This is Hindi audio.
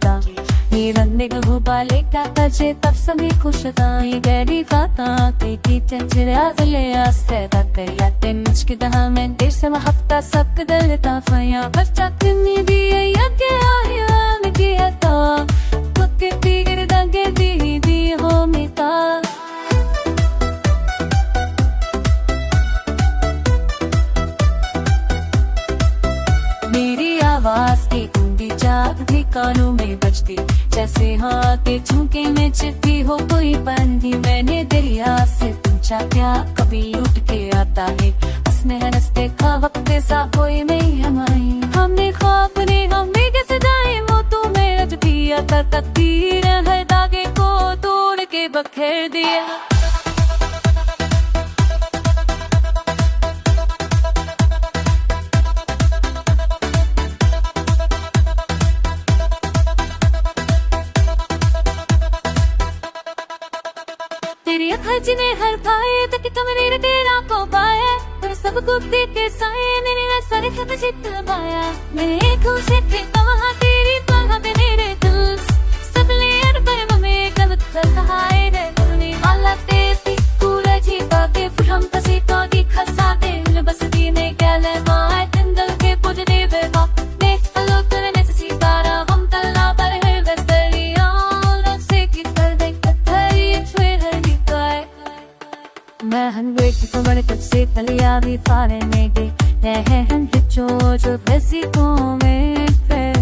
दा नीरन्ने गहु बाले का तजे तब सभी खुश था ये गैरी फाता ते की चंचरा ले आस्ते तते या तेंच के दहा में देर से हफ्ता सब कदल ता फया बच्चा किन्नी दिए या के आया में किया ता कुके पीगर दंगे दी हो मिता मेरी आवाज की कुंडी जाग भी कानों में बजती जैसे हाथे झुके में चिट्ठी हो कोई बंदी मैंने दरिया से पूछा क्या कभी लुट के आता है हंसने हंसते खा वक्त सा कोई नहीं हमारी हमने ख्वाब ने हमें कैसे जाए वो तो मेरा जो दिया था तकदीर है धागे को तोड़ के बखेर दिया तेरी अखा जिन्हें हर पाए तक कमरे तेरा को पाए पर सब गुप्ती के साए ने मेरा सर खत चित पाया मेरे आँखों से देखा वहाँ तेरी बाहों पे मेरे दिल सब ले अरबे में गलत कर रहा है रे बोलने वाला तेरी पूरा जीवा के हम कसी तो दिखा सादे बस दीने क्या ले माय दिल के पुजने बेवा ने हलो करने से सितारा हम तल्ला पर है वस्तरिया से की कर दे कथरी छुए मैं हंग्रेट को बड़े कुछ से तलिया भी फारे में गई रहे हैं जो वैसी को में फिर